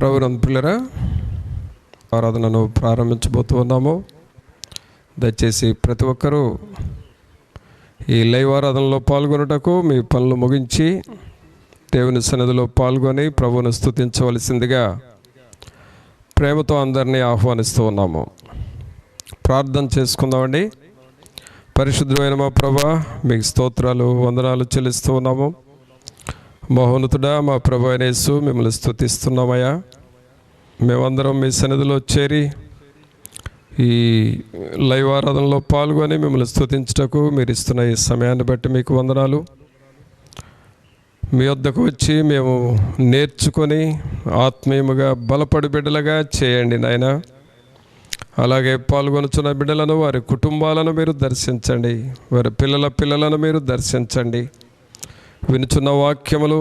ప్రభునందు పిల్లరా, ఆరాధనను ప్రారంభించబోతూ ఉన్నాము. దయచేసి ప్రతి ఒక్కరూ ఈ లైవ్ ఆరాధనలో పాల్గొనుటకు మీ పనులు ముగించి దేవుని సన్నిధిలో పాల్గొని ప్రభువును స్తుతించవలసిందిగా ప్రేమతో అందరినీ ఆహ్వానిస్తూ ఉన్నాము. ప్రార్థన చేసుకుందామండి. పరిశుద్ధమైన మా ప్రభువా, మీకు స్తోత్రాలు వందనాలు చెల్లిస్తూ ఉన్నాము. మహోన్నతుడా, మా ప్రభు అయిన యేసు, మిమ్మల్ని స్తుతిస్తున్నామయ్యా. మేమందరం మీ సన్నిధిలో చేరి ఈ లైవ్ ఆరాధనలో పాల్గొని మిమ్మల్ని స్తుతించుటకు మీరు ఇస్తున్న ఈ సమయాన్ని బట్టి మీకు వందనాలు. మీ వద్దకు వచ్చి మేము నేర్చుకొని ఆత్మీయముగా బలపడి బిడ్డలుగా చేయండి నాయన. అలాగే పాల్గొనుచున్న బిడ్డలను, వారి కుటుంబాలను మీరు దర్శించండి, వారి పిల్లలను మీరు దర్శించండి. వినుచున్న వాక్యములు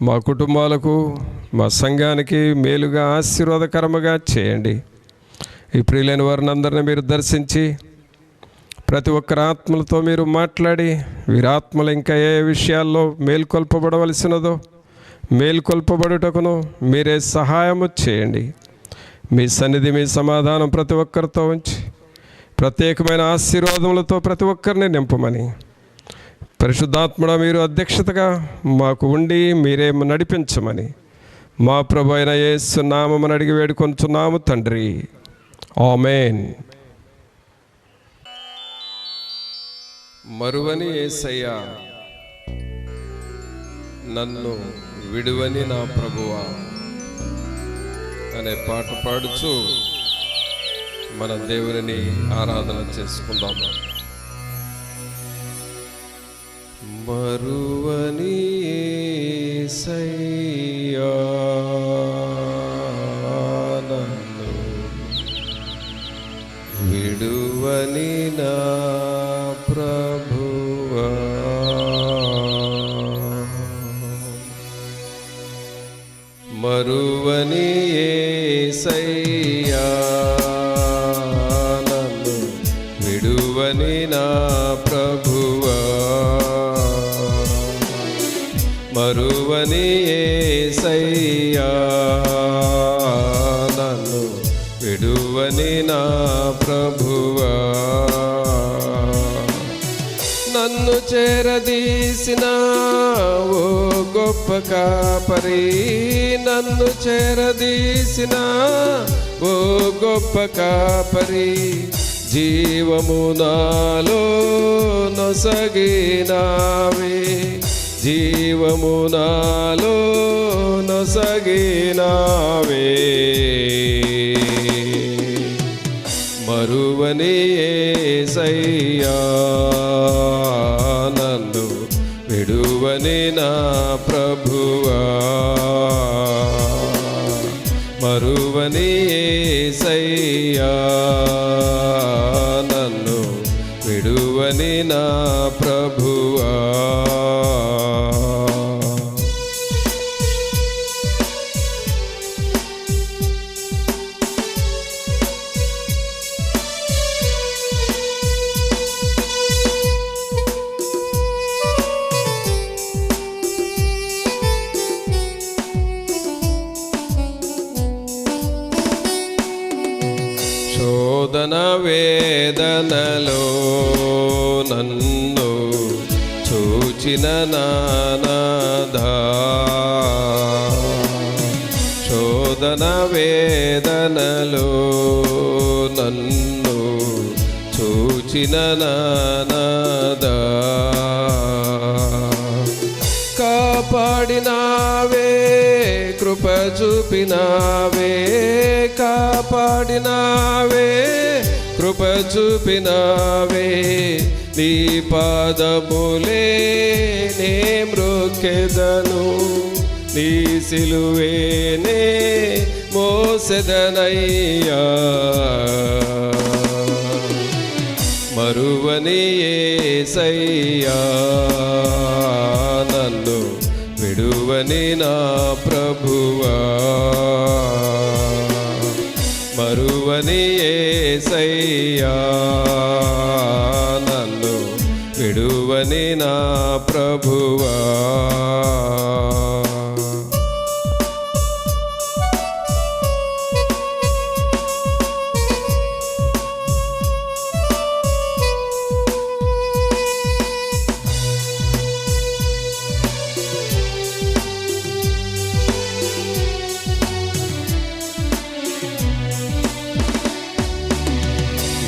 మా కుటుంబాలకు, మా సంఘానికి మేలుగా ఆశీర్వాదకరముగా చేయండి. ఈ ప్రియులైన వారిని అందరినీ మీరు దర్శించి ప్రతి ఒక్కరి ఆత్మలతో మీరు మాట్లాడి వీరి ఆత్మలు ఇంకా ఏ విషయాల్లో మేల్కొల్పబడవలసినదో మేల్కొల్పబడుటకును మీరే సహాయము చేయండి. మీ సన్నిధి, మీ సమాధానం ప్రతి ఒక్కరితో ఉంచి ప్రత్యేకమైన ఆశీర్వాదములతో ప్రతి ఒక్కరిని నింపమని, పరిశుద్ధాత్మడ మీరు అధ్యక్షతగా మాకు ఉండి మీరే నడిపించమని మా ప్రభు అయిన యేసు నామమున అడిగి వేడుకొనుచున్నాము తండ్రి. ఆమేన్. మరువని యేసయ్యా, నన్ను విడువని నా ప్రభువా అనే పాట పాడుచు మన దేవుని ఆరాధన చేసుకుందాము. మరువని యేసయ్యా, నన్ను విడువని నా ప్రభువా, మరువని యేసయ్యా, నన్ను విడువని నా ప్రభువా, మరువని యేసయ్యా, నన్ను విడువని నా ప్రభువా, నన్ను చేరదీసిన ఓ గొప్ప కాపరి, నన్ను చేరదీసిన ఓ గొప్ప కాపరి, జీవము నాలో నొసగినావే, జీవము నాలో నొసగినావే, మరువని యేసయ్యా, నన్ను విడువని నా ప్రభువా, మరువని యేసయ్యా, నన్ను విడువని నా ప్రభువా. శోధన వేదనలో నన్ను చూచిన నానాథా, శోధన వేదనలో నన్ను చూచిన నానాథా, కాపాడినావే, కృప చూపినావే, కాపాడినావే, కృప చూపినావే, నీ పాదములే నే మ్రొక్కెదను, నీ సిలువేనే మోసెదనయ్యా, మరువని యేసయ్యా, నన్ను విడువని నా ప్రభువా, మరువని యేసయ్యా, నన్ను విడువని నా ప్రభువా.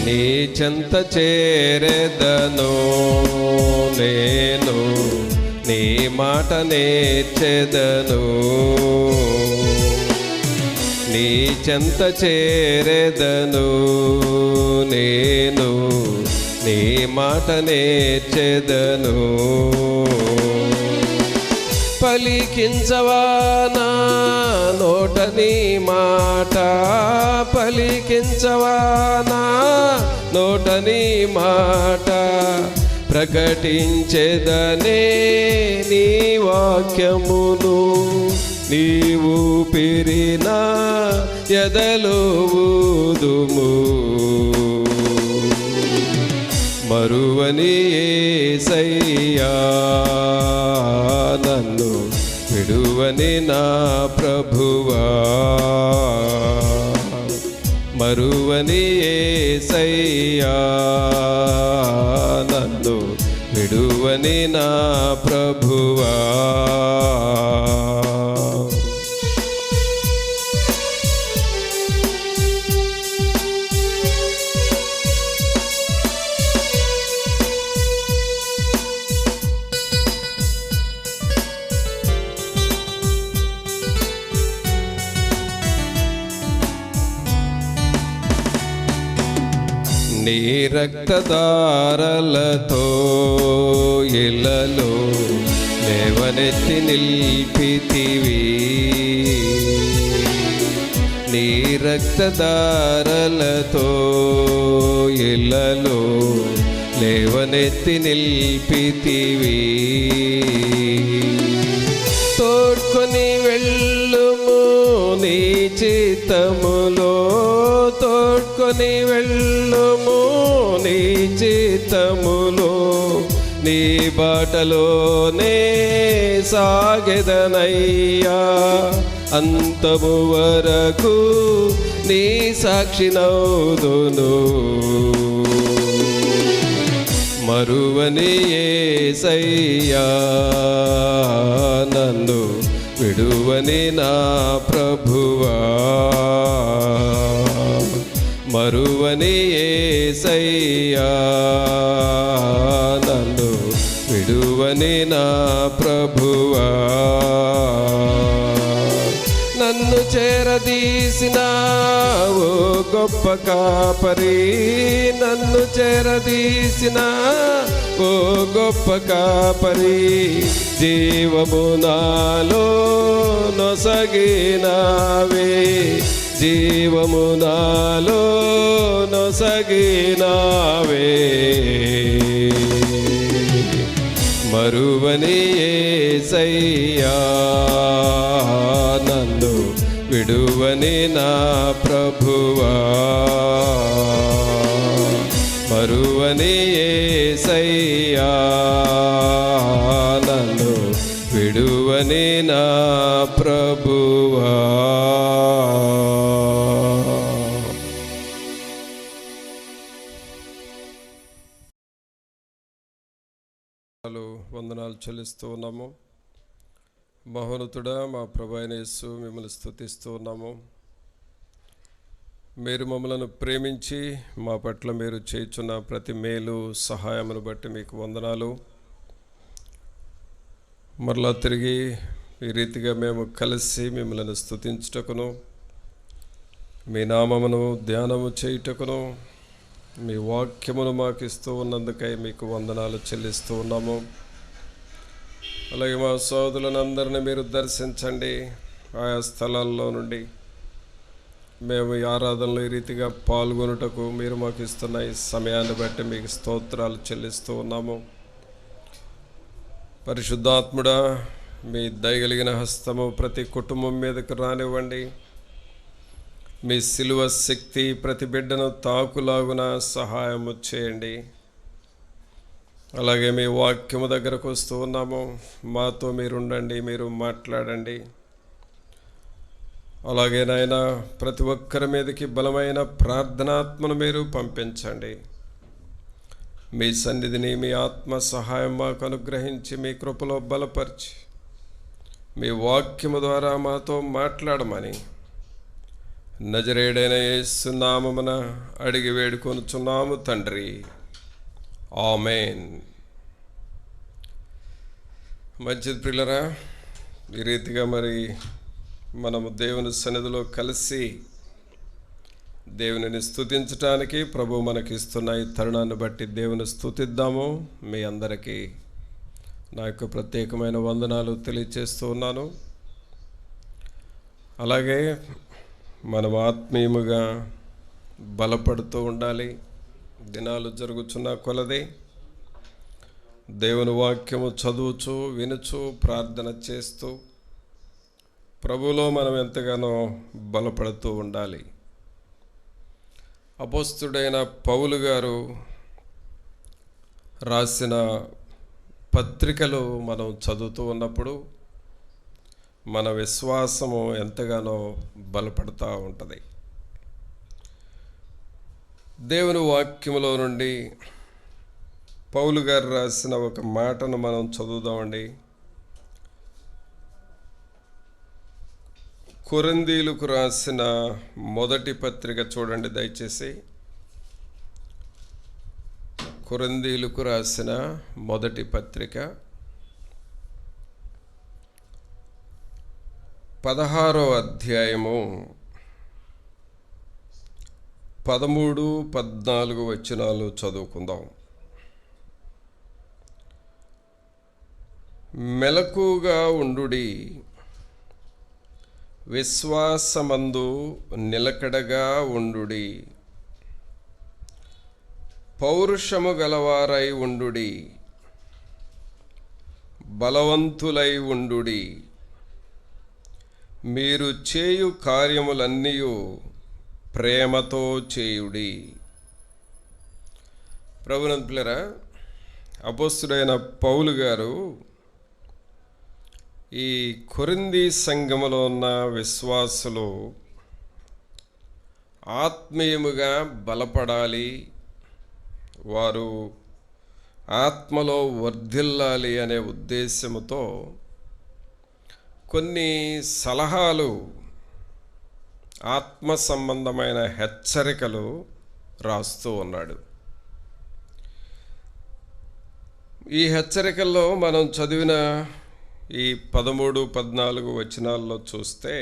నీ చెంత చేరెదను నేను, నీ మాట నేర్చెదను. నీ చెంత చేరెదను నేను, నీ మాట నేర్చెదను. పలికించవా నా నోట నీ మాట, పలికించవా నా నోట నీ మాట. ప్రకటించెదనే నీ వాక్యమును, నీవు ఊపిరిన ఎదలో ఊదుము. మరువని యేసయ్యా నన్ను, విడువని నా ప్రభువా. మరువని యేసయ్యా నన్ను, విడువని నా ప్రభువా. నీ రక్తధారలతో ఇళ్ళలో లేవనెత్తి నిల్పితివి. నీ రక్తధారలతో ఇళ్ళలో లేవనెత్తి నిల్పితివి. తోడ్కొని వెళ్ళుము నీ చిత్తములో, తోడ్కొని వెళ్ళుము నీ చిత్తములో. నీ బాటలోనే సాగెదనయ్యా, అంతము వరకు నీ సాక్షినౌదును. మరువని యేసయ్యా నన్ను, విడువని నా ప్రభువా. మరువని యేసయ్యా నన్ను, విడువని నా ప్రభువా. నన్ను చేరదీసిన ఓ గొప్ప కాపరి, నన్ను చేరదీసిన ఓ గొప్ప కాపరి. జీవము నాలో నొసగినావే, జీవము నాలో నొసగినావే. మరువని యేసయ్యా నన్ను, విడువని నా ప్రభువా. మరువని యేసయ్యా నన్ను, విడువని నా ప్రభువా. వందనాలు చెల్లిస్తూ ఉన్నాము. మహోన్నతుడా మా ప్రభు అయిన యేసు, మిమ్మల్ని స్తుతిస్తూ ఉన్నాము. మీరు మమ్మలను ప్రేమించి మా పట్ల మీరు చేయుచున్న ప్రతి మేలు సహాయమును బట్టి మీకు వందనాలు. మరలా తిరిగి ఈ రీతిగా మేము కలిసి మిమ్మల్ని స్తుతించుటకును, మీ నామమును ధ్యానము చేయుటకును, మీ వాక్యమును మాకు ఇస్తూ ఉన్నందుకై మీకు వందనాలు చెల్లిస్తూ ఉన్నాము. అలాగే మా సోదరులందరినీ మీరు దర్శించండి. ఆయా స్థలాల్లో నుండి మేము ఈ ఆరాధనలో ఈ రీతిగా పాల్గొనుటకు మీరు మాకు ఇస్తున్న ఈ సమయాన్ని బట్టి మీకు స్తోత్రాలు చెల్లిస్తూ ఉన్నాము. పరిశుద్ధాత్ముడా, మీ దయగలిగిన హస్తము ప్రతి కుటుంబం మీదకు రానివ్వండి. మీ సిలువ శక్తి ప్రతి బిడ్డను తాకులాగున సహాయము చేయండి. అలాగే మీ వాక్యము దగ్గరకు వస్తూ ఉన్నాము. మాతో మీరుండండి, మీరు మాట్లాడండి. అలాగే నాయనా, ప్రతి ఒక్కరి మీదకి బలమైన ప్రార్థనాత్మను మీరు పంపించండి. మీ సన్నిధిని, మీ ఆత్మ సహాయం మాకు అనుగ్రహించి మీ కృపలో బలపరిచి మీ వాక్యము ద్వారా మాతో మాట్లాడమని నజరేయుడైన యేసు నామమున అడిగి వేడుకొనుచున్నాము తండ్రి, ఆమేన్. మంచిది ప్రియులరా, ఈ రీతిగా మరి మనము దేవుని సన్నిధిలో కలిసి దేవునిని స్తుతించటానికి ప్రభు మనకి ఇస్తున్న ఈ తరుణాన్ని బట్టి దేవుని స్తుతిద్దాము. మీ అందరికీ నా యొక్క ప్రత్యేకమైన వందనాలు తెలియచేస్తూ ఉన్నాను. అలాగే మనం ఆత్మీయముగా బలపడుతూ ఉండాలి. దినాలు జరుగుతున్న కొలది దేవుని వాక్యము చదువుచు వినుచు ప్రార్థన చేస్తూ ప్రభువులో మనం ఎంతగానో బలపడుతూ ఉండాలి. అపోస్తుడైన పౌలు గారు రాసిన పత్రికలు మనం చదువుతూ ఉన్నప్పుడు మన విశ్వాసము ఎంతగానో బలపడుతూ ఉంటుంది. దేవుని వాక్యములో నుండి పౌలు గారు రాసిన ఒక మాటను మనం చదువుదామండి. కొరింథీయులకు రాసిన మొదటి పత్రిక చూడండి దయచేసి. కొరింథీయులకు రాసిన మొదటి పత్రిక 16వ అధ్యాయము 13, 14 వచనాలు చదువుకుందాం. మెలకుగా ఉండుడి, విశ్వాసమందు నిలకడగా ఉండుడి, పౌరుషము గలవారై ఉండుడి, బలవంతులై ఉండుడి, మీరు చేయు కార్యములన్నీయు ప్రేమతో చేయుడి. ప్రభునంతులరా, అపోస్తుడైన పౌలు గారు ఈ కొరింథీ సంఘములో ఉన్న విశ్వాసులు ఆత్మీయముగా బలపడాలి, వారు ఆత్మలో వర్ధిల్లాలి అనే ఉద్దేశముతో కొన్ని సలహాలు, ఆత్మ సంబంధమైన హెచ్చరికలు రాస్తూ ఉన్నాడు. ఈ హెచ్చరికల్లో మనం చదివిన ఈ 13, 14 వచనాల్లో చూస్తే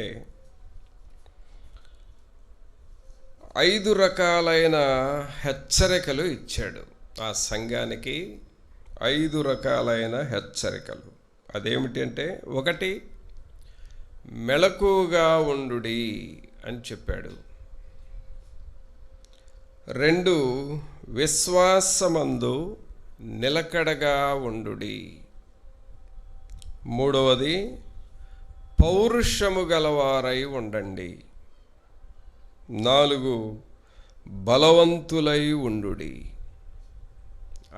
5 రకాలైన హెచ్చరికలు ఇచ్చాడు. ఆ సంఘానికి 5 రకాలైన హెచ్చరికలు. అదేమిటి అంటే, 1, మెలకుగా ఉండుడి అని చెప్పాడు. 2, విశ్వాసమందు నిలకడగా ఉండుడి. 3, పౌరుషము గలవారై ఉండండి. 4, బలవంతులై ఉండుడి.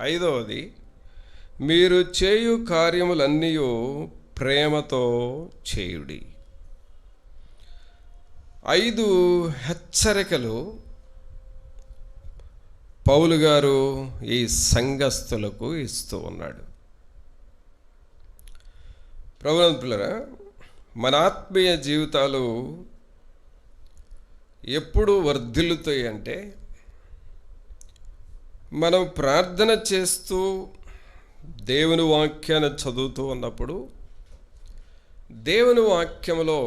5, మీరు చేయు కార్యములన్నీయు ప్రేమతో చేయుడి. 5 హెచ్చరికలు పౌలు గారు ఈ సంఘస్థులకు ఇస్తూ ఉన్నాడు. ప్రభువులారా, మన ఆత్మీయ జీవితాలు ఎప్పుడు వర్ధిల్లుతాయి అంటే, మనం ప్రార్థన చేస్తూ దేవుని వాక్యాన్ని చదువుతూ ఉన్నప్పుడు దేవుని వాక్యంలో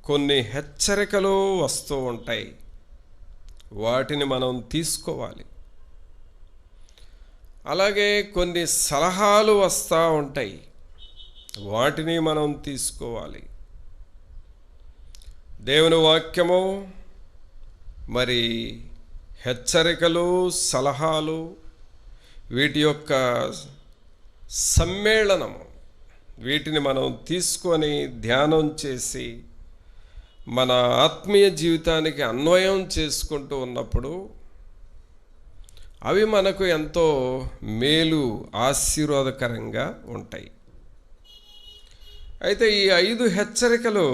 కొన్ని హెచ్చరికలు వస్తూ ఉంటాయి. వాటిని మనం తీసుకోవాలి. అలాగే కొన్ని సలహాలు వస్తూ ఉంటాయి, వాటిని మనం తీసుకోవాలి. దేవుని వాక్యము మరి హెచ్చరికలు, సలహాలు, వీటి యొక్క సమ్మేళనము, వీటిని మనం తీసుకొని ధ్యానం చేసి మన ఆత్మీయ జీవితానికి అన్వయం చేసుకుంటూ ఉన్నప్పుడు అవి మనకు ఎంతో మేలు, ఆశీర్వాదకరంగా ఉంటాయి. అయితే ఈ 5 హెచ్చరికలు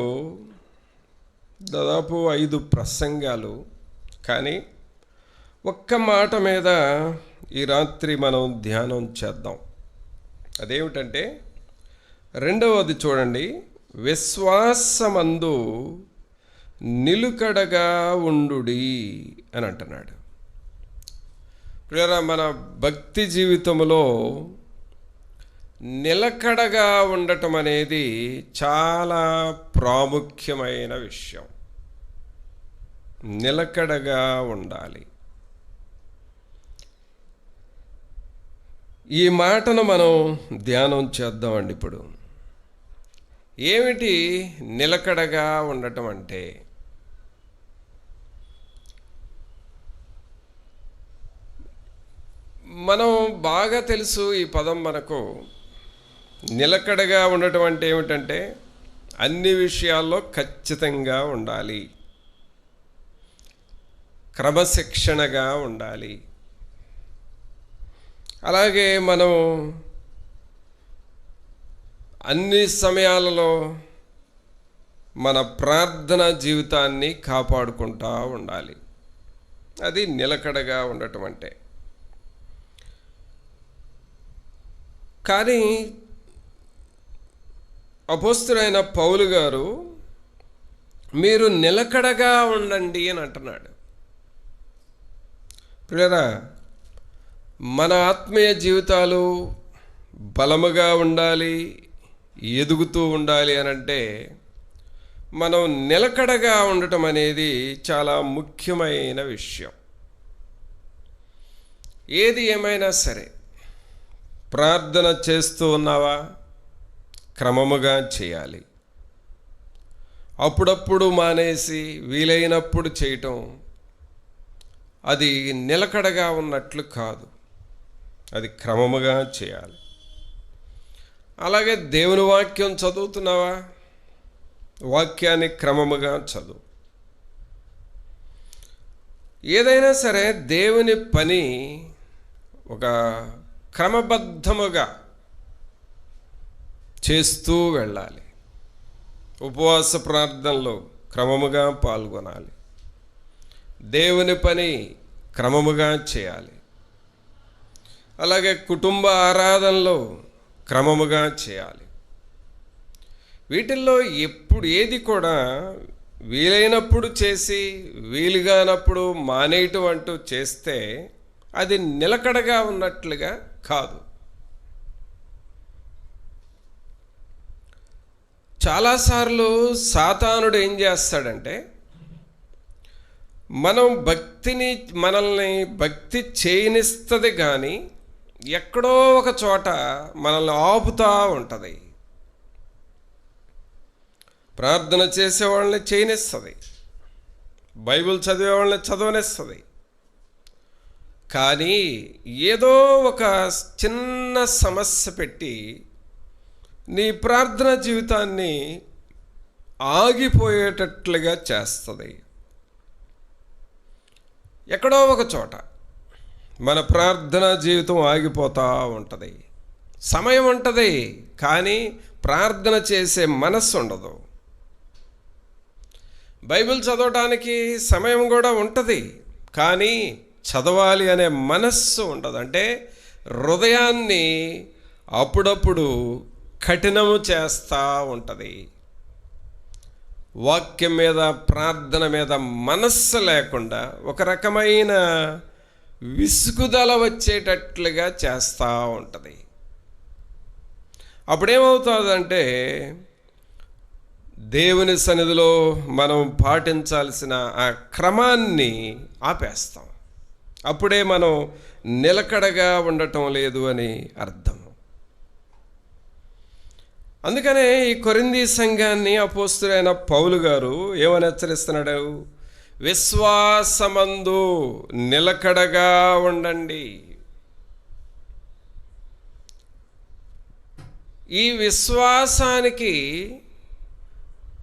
దాదాపు 5 ప్రసంగాలు. కానీ ఒక్క మాట మీద ఈ రాత్రి మనం ధ్యానం చేద్దాం. అదేమిటంటే, 2వది చూడండి, విశ్వాసమందు నిలుకడగా ఉండుడి అని అంటున్నాడు. ప్రియరా, మన భక్తి జీవితంలో నిలకడగా ఉండటం అనేది చాలా ప్రాముఖ్యమైన విషయం. నిలకడగా ఉండాలి. ఈ మాటను మనం ధ్యానం చేద్దామండి. ఇప్పుడు ఏమిటి నిలకడగా ఉండటం అంటే? మనం బాగా తెలుసు ఈ పదం మనకు. నిలకడగా ఉండటం అంటే ఏమిటంటే అన్ని విషయాల్లో ఖచ్చితంగా ఉండాలి, క్రమశిక్షణగా ఉండాలి. అలాగే మనం అన్ని సమయాలలో మన ప్రార్థన జీవితాన్ని కాపాడుకుంటూ ఉండాలి. అది నిలకడగా ఉండటం అంటే. కానీ అపోస్తలుడైన పౌలు గారు మీరు నిలకడగా ఉండండి అని అంటున్నాడు. ప్రియరా, మన ఆత్మీయ జీవితాలు బలముగా ఉండాలి, ఎదుగుతూ ఉండాలి అని అంటే మనం నిలకడగా ఉండటం అనేది చాలా ముఖ్యమైన విషయం. ఏది ఏమైనా సరే, ప్రార్థన చేస్తూ ఉన్నావా, క్రమముగా చేయాలి. అప్పుడప్పుడు మానేసి వీలైనప్పుడు చేయటం అది నిలకడగా ఉన్నట్లు కాదు. అది క్రమముగా చేయాలి. అలాగే దేవుని వాక్యం చదువుతున్నావా, వాక్యాన్ని క్రమముగా చదువు. ఏదైనా సరే దేవుని పని ఒక క్రమబద్ధముగా చేస్తూ వెళ్ళాలి. ఉపవాస ప్రార్థనలో క్రమముగా పాల్గొనాలి. దేవుని పని క్రమముగా చేయాలి. అలాగే కుటుంబ ఆరాధనలో క్రమముగా చేయాలి. వీటిల్లో ఏది కూడా వీలైనప్పుడు చేసి వీలుగానప్పుడు మానేయటం అంటూ చేస్తే అది నిలకడగా ఉన్నట్లుగా కాదు. చాలాసార్లు సాతానుడు ఏం చేస్తాడంటే మనల్ని భక్తి చేయనిస్తుంది, కానీ ఎక్కడో ఒక చోట మనల్ని ఆపుతూ ఉంటుంది. ప్రార్థన చేసేవాళ్ళని చేయనిస్తుంది, బైబిల్ చదివేవాళ్ళని చదవనిస్తుంది. కానీ ఏదో ఒక చిన్న సమస్య పెట్టి నీ ప్రార్థన జీవితాన్ని ఆగిపోయేటట్లుగా చేస్తుంది. ఎక్కడో ఒక చోట మన ప్రార్థన జీవితం ఆగిపోతూ ఉంటుంది. సమయం ఉంటుంది, కానీ ప్రార్థన చేసే మనస్సు ఉండదు. బైబిల్ చదవటానికి సమయం కూడా ఉంటుంది, కానీ చదవాలి అనే మనస్సు ఉండదు. అంటే హృదయాన్ని అప్పుడప్పుడు కఠినము చేస్తూ ఉంటుంది. వాక్యం మీద, ప్రార్థన మీద మనస్సు లేకుండా ఒక రకమైన విసుగుదల వచ్చేటట్లుగా చేస్తూ ఉంటుంది. అప్పుడేమవుతుందంటే దేవుని సన్నిధిలో మనం పాటించాల్సిన ఆ క్రమాన్ని ఆపేస్తాం. అప్పుడే మనం నిలకడగా ఉండటం లేదు అని అర్థం. అందుకనే ఈ కొరింథీ సంఘాన్ని అపోస్తలుడైన పౌలు గారు ఏమని హెచ్చరిస్తున్నాడు? విశ్వాసమందు నిలకడగా ఉండండి. ఈ విశ్వాసానికి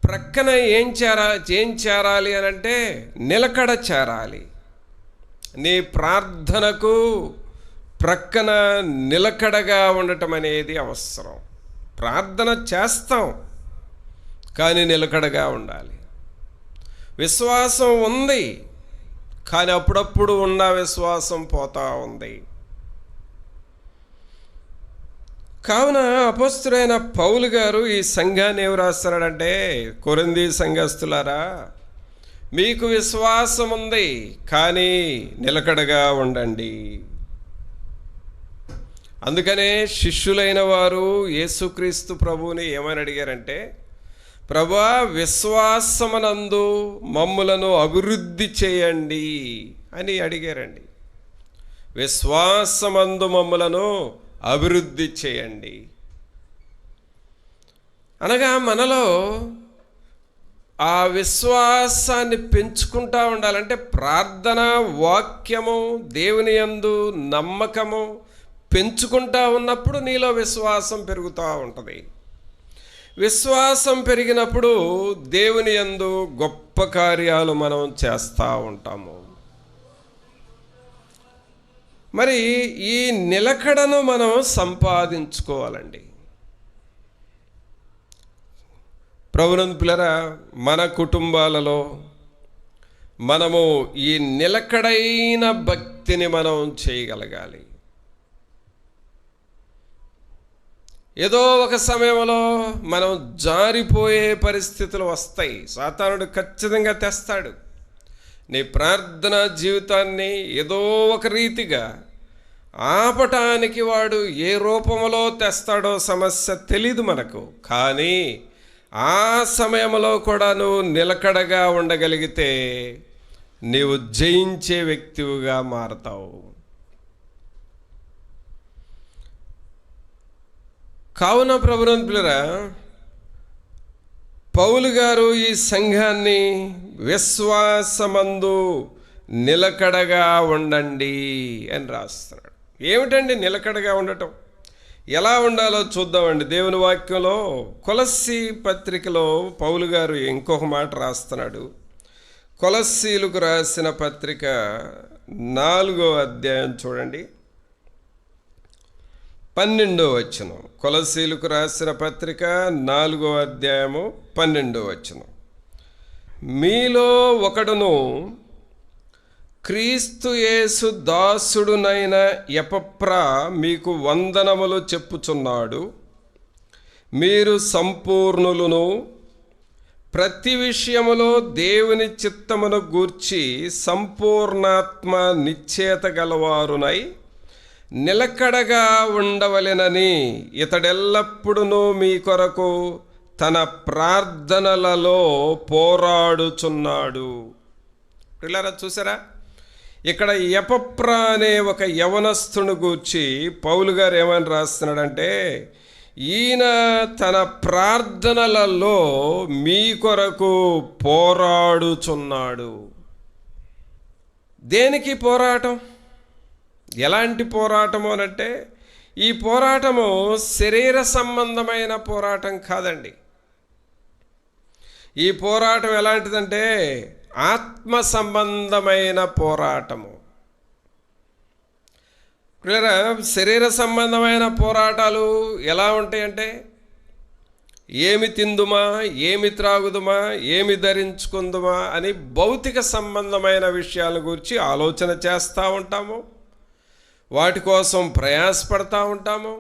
ప్రక్కన ఏం చేరాలి అని అంటే నిలకడ చేరాలి. నీ ప్రార్థనకు ప్రక్కన నిలకడగా ఉండటం అనేది అవసరం. ప్రార్థన చేస్తాం, కానీ నిలకడగా ఉండాలి. విశ్వాసం ఉంది, కానీ అప్పుడప్పుడు ఉన్న విశ్వాసం పోతా ఉంది. కావున అపోస్తలుడైన పౌలు గారు ఈ సంఘాన్ని ఏమి రాస్తున్నాడంటే, కొరింథీ సంఘస్థులారా, మీకు విశ్వాసం ఉంది, కానీ నిలకడగా ఉండండి. అందుకనే శిష్యులైన వారు యేసుక్రీస్తు ప్రభువుని ఏమని అడిగారంటే, ప్రభువా, విశ్వాసమునందు మమ్ములను అభివృద్ధి చేయండి అని అడిగారండి. విశ్వాసమందు మమ్ములను అభివృద్ధి చేయండి అనగా మనలో ఆ విశ్వాసాన్ని పెంచుకుంటూ ఉండాలంటే ప్రార్థన, వాక్యము, దేవుని యందు నమ్మకము పెంచుకుంటూ ఉన్నప్పుడు నీలో విశ్వాసం పెరుగుతూ ఉంటుంది. విశ్వాసం పెరిగినప్పుడు దేవుని యందు గొప్ప కార్యాలు మనం చేస్తూ ఉంటాము. మరి ఈ నిలకడను మనం సంపాదించుకోవాలండి. ప్రభునందు పిల్లరా, మన కుటుంబాలలో మనము ఈ నిలకడైన భక్తిని మనం చేయగలగాలి. ఏదో ఒక సమయంలో మనం జారిపోయే పరిస్థితులు వస్తాయి. సాతానుడు ఖచ్చితంగా తెస్తాడు. నీ ప్రార్థనా జీవితాన్ని ఏదో ఒక రీతిగా ఆపటానికి వాడు ఏ రూపంలో తెస్తాడో సమస్య తెలీదు మనకు. కానీ ఆ సమయంలో కూడా నువ్వు నిలకడగా ఉండగలిగితే నీవు జయించే వ్యక్తివిగా మారతావు. కావున ప్రభునందు పిల్లరా, పౌలు గారు ఈ సంఘాన్ని విశ్వాసమందు నిలకడగా ఉండండి అని రాస్తున్నాడు. ఏమిటండి నిలకడగా ఉండటం? ఎలా ఉండాలో చూద్దామండి. దేవుని వాక్యంలో కొలస్సీ పత్రికలో పౌలు గారు ఇంకొక మాట రాస్తున్నాడు. కొలస్సీలకు రాసిన పత్రిక 4వ అధ్యాయం చూడండి, 12వ వచనం. కొలస్సీలకు రాసిన పత్రిక 4వ అధ్యాయము 12వ వచనం. మీలో ఒకడును క్రీస్తు యేసు దాసుడునైన ఎపఫ్రా మీకు వందనములు చెప్పుచున్నాడు. మీరు సంపూర్ణులను, ప్రతి విషయములో దేవుని చిత్తమును గూర్చి సంపూర్ణాత్మ నిశ్చయత గలవారునై నిలకడగా ఉండవలెనని ఇతడెల్లప్పుడూ మీ కొరకు తన ప్రార్థనలలో పోరాడుచున్నాడు. పిల్లరా, చూసారా? ఇక్కడ ఎపఫ్రా అనే ఒక యవనస్తుని గూర్చి పౌలు గారు ఏమని రాస్తున్నాడంటే, ఈయన తన ప్రార్థనలలో మీ కొరకు పోరాడుచున్నాడు. దేనికి పోరాటం? ఎలాంటి పోరాటము అనంటే, ఈ పోరాటము శరీర సంబంధమైన పోరాటం కాదండి. ఈ పోరాటం ఎలాంటిదంటే ఆత్మ సంబంధమైన పోరాటము. శరీర సంబంధమైన పోరాటాలు ఎలా ఉంటాయంటే, ఏమి తిందుమా, ఏమి త్రాగుదుమా, ఏమి ధరించుకుందుమా అని భౌతిక సంబంధమైన విషయాల గురించి ఆలోచన చేస్తూ ఉంటాము. వాటి కోసం ప్రయాసపడతా ఉంటాము,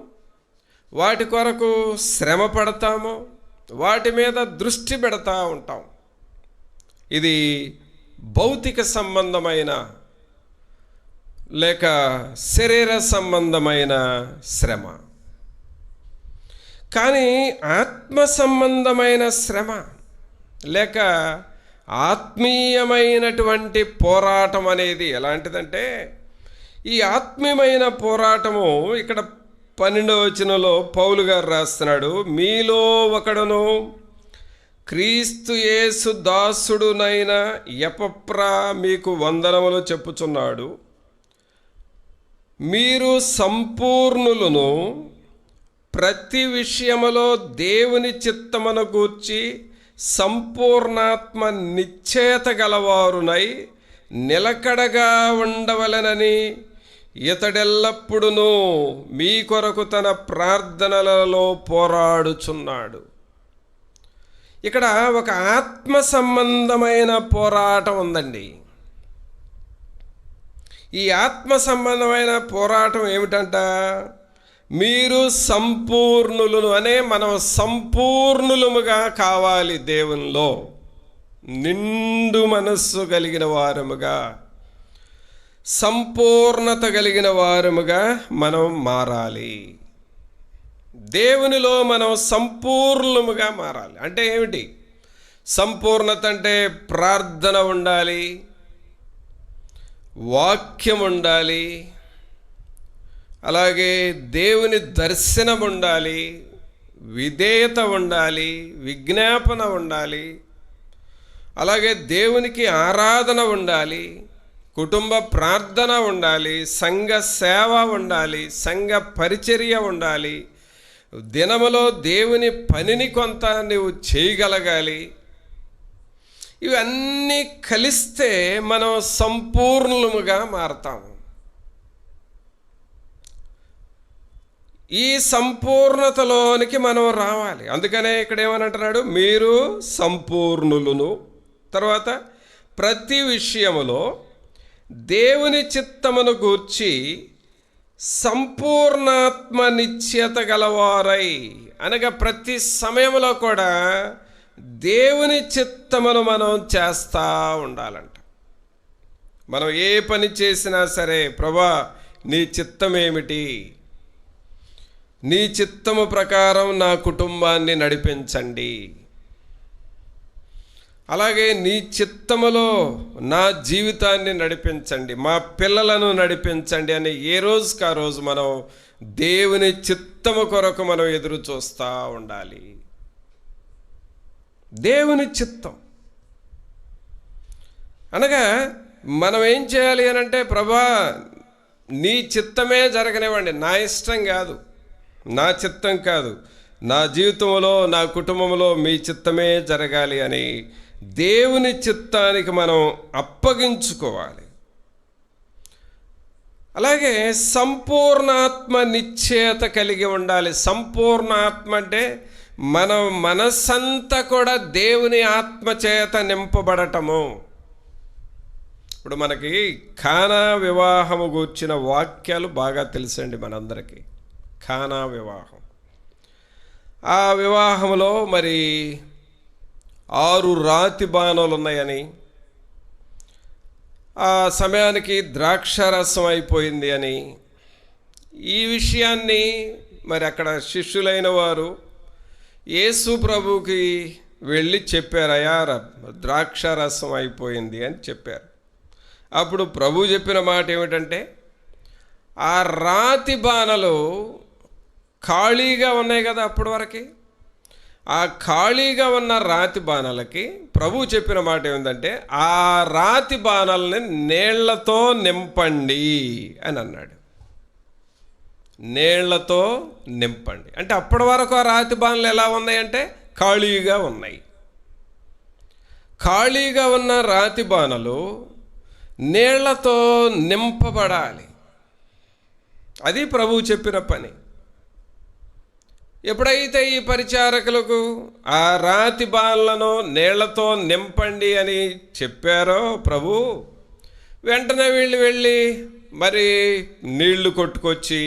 వాటి కొరకు శ్రమ పడతాము, వాటి మీద దృష్టి పెడతా ఉంటాం. ఇది భౌతిక సంబంధమైన లేక శరీర సంబంధమైన శ్రమ. కానీ ఆత్మ సంబంధమైన శ్రమ లేక ఆత్మీయమైనటువంటి పోరాటం అనేది ఎలాంటిదంటే, ఈ ఆత్మీయమైన పోరాటము ఇక్కడ 12వ వచనంలో పౌలు గారు రాస్తున్నాడు. మీలో ఒకడును క్రీస్తు యేసు దాసుడునైన ఎపఫ్రా మీకు వందనములు చెప్పుచున్నాడు. మీరు సంపూర్ణులను, ప్రతి విషయములో దేవుని చిత్తమును గూర్చి సంపూర్ణాత్మ నిశ్చయత గలవారునై నిలకడగా ఉండవలెనని ఇతడెల్లప్పుడూ మీ కొరకు తన ప్రార్థనలలో పోరాడుచున్నాడు. ఇక్కడ ఒక ఆత్మ సంబంధమైన పోరాటం ఉందండి. ఈ ఆత్మ సంబంధమైన పోరాటం ఏమిటంట? మీరు సంపూర్ణులను అనే మనం సంపూర్ణులముగా కావాలి దేవునిలో. నిండు మనస్సు కలిగిన వారముగా, సంపూర్ణత కలిగిన వారముగా మనం మారాలి. దేవునిలో మనం సంపూర్ణముగా మారాలి. అంటే ఏమిటి సంపూర్ణత? అంటే ప్రార్థన ఉండాలి, వాక్యం ఉండాలి, అలాగే దేవుని దర్శనం ఉండాలి, విధేయత ఉండాలి, విజ్ఞాపన ఉండాలి, అలాగే దేవునికి ఆరాధన ఉండాలి, కుటుంబ ప్రార్థన ఉండాలి, సంఘ సేవ ఉండాలి, సంఘ పరిచర్య ఉండాలి, దినములో దేవుని పనిని కొంత నువ్వు చేయగలగాలి. ఇవన్నీ కలిస్తే మనం సంపూర్ణముగా మారతాము. ఈ సంపూర్ణతలోనికి మనం రావాలి. అందుకనే ఇక్కడ ఏమనంటున్నాడు? మీరు సంపూర్ణులను. తర్వాత ప్రతి విషయములో దేవుని చిత్తమును గూర్చి సంపూర్ణాత్మ నిశ్చయత గలవారై, అనగా ప్రతి సమయంలో కూడా దేవుని చిత్తమును మనం చేస్తూ ఉండాలంట. మనం ఏ పని చేసినా సరే, ప్రభువా నీ చిత్తం ఏమిటి? నీ చిత్తము ప్రకారం నా కుటుంబాన్ని నడిపించండి, అలాగే నీ చిత్తములో నా జీవితాన్ని నడిపించండి, మా పిల్లలను నడిపించండి అని ఏ రోజుకి ఆ రోజు మనం దేవుని చిత్తము కొరకు మనం ఎదురు చూస్తూ ఉండాలి. దేవుని చిత్తం అనగా మనం ఏం చేయాలి అని అంటే, ప్రభా నీ చిత్తమే జరగనివ్వండి, నా ఇష్టం కాదు, నా చిత్తం కాదు, నా జీవితంలో నా కుటుంబంలో మీ చిత్తమే జరగాలి అని దేవుని చిత్తానికి మనం అప్పగించుకోవాలి. అలాగే సంపూర్ణాత్మ నిశ్చయత కలిగి ఉండాలి. సంపూర్ణాత్మ అంటే మన మనస్సంతా కూడా దేవుని ఆత్మ చేత నింపబడటము. ఇప్పుడు మనకి కానా వివాహము గూర్చిన వాక్యాలు బాగా తెలుసండి మనందరికీ. కానా వివాహం, ఆ వివాహంలో మరి 6 రాతి బాణాలు ఉన్నాయని, ఆ సమయానికి ద్రాక్షారసం అయిపోయింది అని, ఈ విషయాన్ని మరి అక్కడ శిష్యులైన వారు యేసు ప్రభువుకి వెళ్ళి చెప్పారు, అయ్యా ద్రాక్షారసం అయిపోయింది అని చెప్పారు. అప్పుడు ప్రభు చెప్పిన మాట ఏమిటంటే, ఆ రాతి బాణలు ఖాళీగా ఉన్నాయి కదా అప్పటి వరకు, ఆ ఖాళీగా ఉన్న రాతి బాణలకి ప్రభు చెప్పిన మాట ఏమిటంటే, ఆ రాతి బాణల్ని నీళ్లతో నింపండి అని అన్నాడు. నీళ్లతో నింపండి అంటే అప్పటి వరకు ఆ రాతి బాణలు ఎలా ఉన్నాయంటే ఖాళీగా ఉన్నాయి. ఖాళీగా ఉన్న రాతి బాణలు నీళ్లతో నింపబడాలి. అది ప్రభువు చెప్పిన పని. ఎప్పుడైతే ఈ పరిచారకులకు ఆ రాతి బాణలను నీళ్లతో నింపండి అని చెప్పారో ప్రభు, వెంటనే వీళ్ళు వెళ్ళి మరి నీళ్లు కొట్టుకొచ్చి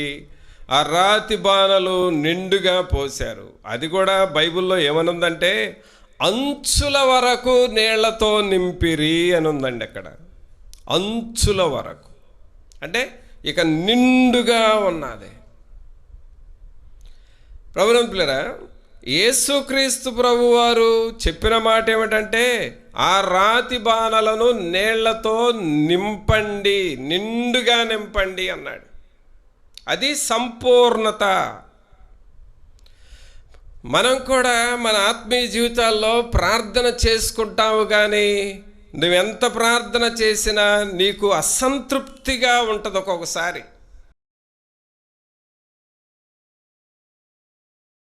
ఆ రాతి బాణలు నిండుగా పోశారు. అది కూడా బైబిల్లో ఏమనుందంటే అంచుల వరకు నీళ్లతో నింపిరి అని ఉందండి. అక్కడ అంచుల వరకు అంటే ఇక నిండుగా ఉన్నది. ప్రభునంతులారా, యేసుక్రీస్తు ప్రభువారు చెప్పిన మాట ఏమిటంటే, ఆ రాతి బాణలను నీళ్లతో నింపండి, నిండుగా నింపండి అన్నాడు. అది సంపూర్ణత. మనం కూడా మన ఆత్మీయ జీవితాల్లో ప్రార్థన చేసుకుంటాము, కానీ నువ్వెంత ప్రార్థన చేసినా నీకు అసంతృప్తిగా ఉంటుంది ఒక్కొక్కసారి.